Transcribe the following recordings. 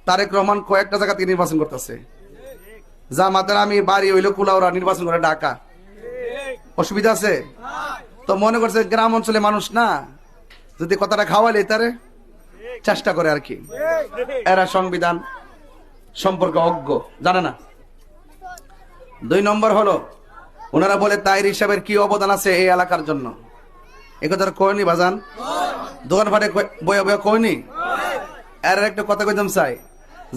তারেক রহমান কয়েকটা জায়গা থেকে নির্বাচন করতেছে। জামাতের আমি বাড়ি হইলো কুলাউড়া, নির্বাচন করে ঢাকা। অসুবিধা আছে? তো মনে করছে গ্রাম অঞ্চলে মানুষ না, যদি কথাটা খাওয়ালে তারে চেষ্টা করে আর কি। এরা সংবিধান সম্পর্কে অজ্ঞ, জানে না। 2 নম্বর হলো ওনারা বলে তাইর হিসাবের কি অবদান আছে এই এলাকার জন্য। এ কথা কয়নি বাজান, দোকান ফাটে বয়া বয়া কয়নি। এর একটা কথা কইতাম চাই,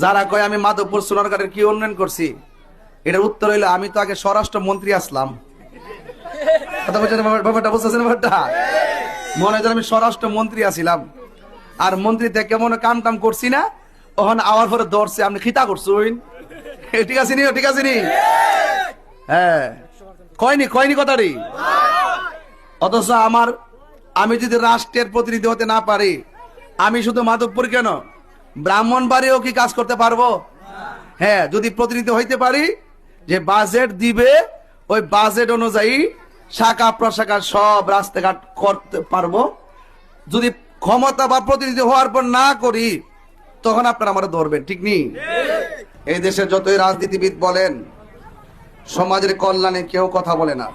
যারা কয় আমি মাধবপুর সোনারঘাটের কি উন্নয়ন করছি, এটার উত্তর হইলো আমি তো আগে স্বরাষ্ট্র মন্ত্রী আসলাম। কথা বলছেন ব্যাপারটা, বুঝতেছেন ব্যাপারটা? মনে হয় আমি স্বরাষ্ট্র মন্ত্রী আছিলাম, আর মন্ত্রী থেকে কেমন কাম টাম করছি না, ওখানে আওয়ার পরে দৌড়ছে আপনি খিতা করছুন। ঠিক আছে নি, ঠিক আছে নি? হ্যাঁ, কয়নি কথাটি। অথচ আমি যদি রাষ্ট্রের প্রতিনিধি হতে না পারি, আমি শুধু মাধবপুর কেন, ব্রাহ্মণবাড়িও কি কাজ করতে পারবো? হ্যাঁ, যদি প্রতিনিধি হইতে পারি, যে বাজেট দিবে ওই বাজেট অনুযায়ী শাখা প্রশাখা সব রাস্তাঘাট করতে পারবো। যদি ক্ষমতা বা প্রতিনিধি হওয়ার পর না করি, তখন আপনারা আমরা ধরবেন, ঠিক নেই? এই দেশে যতই রাজনীতিবিদ বলেন, সমাজের কল্যাণে কেউ কথা বলে না,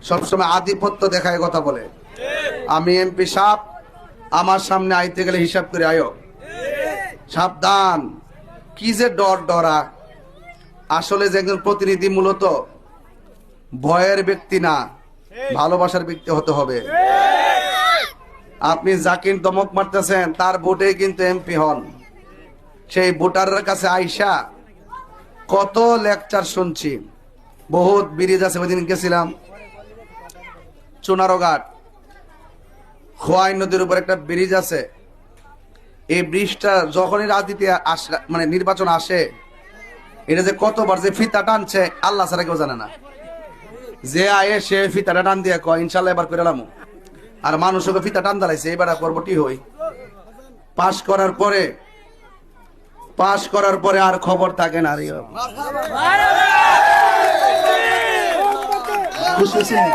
সবসময় আধিপত্য দেখায় কথা বলে। আমি এমপি সাহেব, আমার সামনে আইতে গেলে হিসাব করে আয়ো, সাবধান। কি যে ডরা। আসলে যে একজন প্রতিনিধি মূলত ভয়ের ব্যক্তি না, ভালোবাসার ব্যক্তি হতে হবে। আপনি যাকে দমক মারতেছেন তার ভোটে কিন্তু এমপি হন। সেই ভোটারের কাছে আইসা কত লেকচার শুনছি, বহুত ব্রিজ আছে। ওইদিন গেছিলাম চুনারঘাট, খোয়াই নদীর উপর একটা ব্রিজ আছে। এই ব্রিজটা যখনই রাজনীতি মানে নির্বাচন আসে, এটা যে কতবার যে ফিতা টানছে আল্লাহ ছাড়া কেউ জানে না। যে আয়ে সে ফিতাটা টান দিয়ে কয় ইনশাল্লাহ এবার করে এলাম, আর মানুষকে ফিতা টান দাঁড়াইছে এবার করবটি হই। পাশ করার পরে আর খবর থাকে না।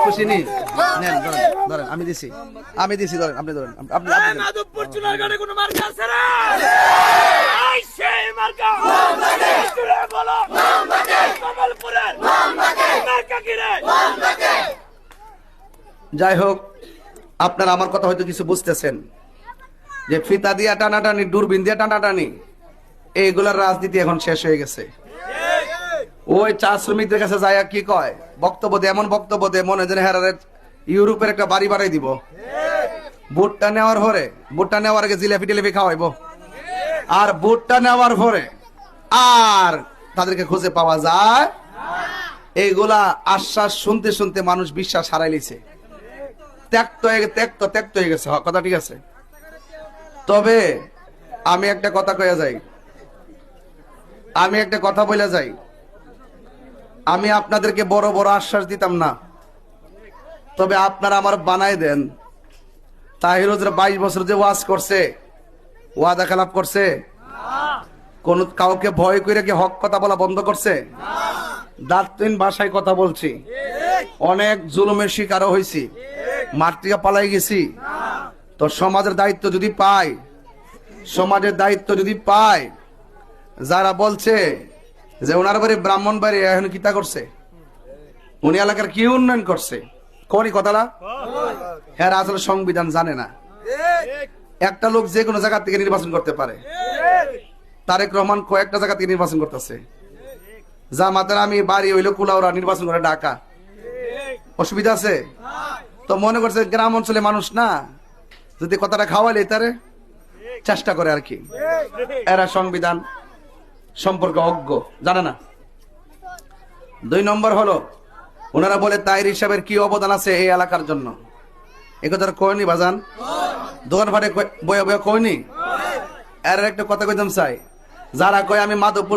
খুশি নি? ধরেন, আমি দিছি ধরেন, আপনি ধরেন। মাধবপুর চুনারঘাটে কোনো মার্কা আছে না? যাই হোক, আপনারা আমার কথা হয়তো কিছু বুঝতেছেন, যে ফিতা দিয়া টানাটানি, দূরবীন দিয়া টানাটানি, এইগুলার রাজনীতি এখন শেষ হয়ে গেছে। ওই চা শ্রমিকদের কাছে যায় কি কয়, বক্তব্য দেয়, এমন বক্তব্য দেয় মনে হয় হেরারে ইউরোপের একটা বাড়ি বাড়াই দিব। ভোটটা নেওয়ার আগে জিলাপি টিলাপি খাওয়াইবো, আর ভোটটা নেওয়ার পরে আর তাদেরকে খুঁজে পাওয়া যায়। এইগুলা আশ্বাস শুনতে শুনতে মানুষ বিশ্বাস হারাই লিছে, ত্যাক্ত হয়ে গেছে। কথা ঠিক আছে। তবে আমি একটা কথা বলে যাই, আমি আপনাদেরকে বড় বড় আশ্বাস দিতাম না, তবে আপনারা আমার বানাই দেন। তাহির 22 বছর যে ওয়াজ করছে, ওয়াদা খেলাপ করছে, কোন কাউকে ভয় করে কি হক কথা বলা বন্ধ করছে? দাঁতহীন ভাষায় কথা বলছি, অনেক জুলুমের শিকারও হয়েছি, মাঠ থেকে পালাই গেছি। তো সমাজের দায়িত্ব যদি পাই, যারা বলছে যে ওনার বাড়ি ব্রাহ্মণবাড়ি এখন কিতা করছে, উনি এলাকার কি উন্নয়ন করছে, কোন কথাটা? হ্যাঁ, আসলে সংবিধান জানে না। একটা লোক যে কোনো জায়গা থেকে নির্বাচন করতে পারে। তারেক রহমান কয়েকটা জায়গা থেকে নির্বাচন করতেছে। জামাতের আমি বাড়ি হইলো কুলাউড়া, নির্বাচন করে ঢাকা। অসুবিধা আছে? তো মনে করছে গ্রাম অঞ্চলে মানুষ না, যদি কথাটা খাওয়ালে তারে চেষ্টা করে আর কি। এরা সংবিধান সম্পর্কে অজ্ঞ, জানে না। 2 নম্বর হলো ওনারা বলে তাইর হিসাবের কি অবদান আছে এই এলাকার জন্য। এ কথা কয়নি বাজান, দোকান ফাটে বয়া বয়া কয়নি। এর একটা কথা কইতাম চাই, যারা কয় আমি মাধবপুর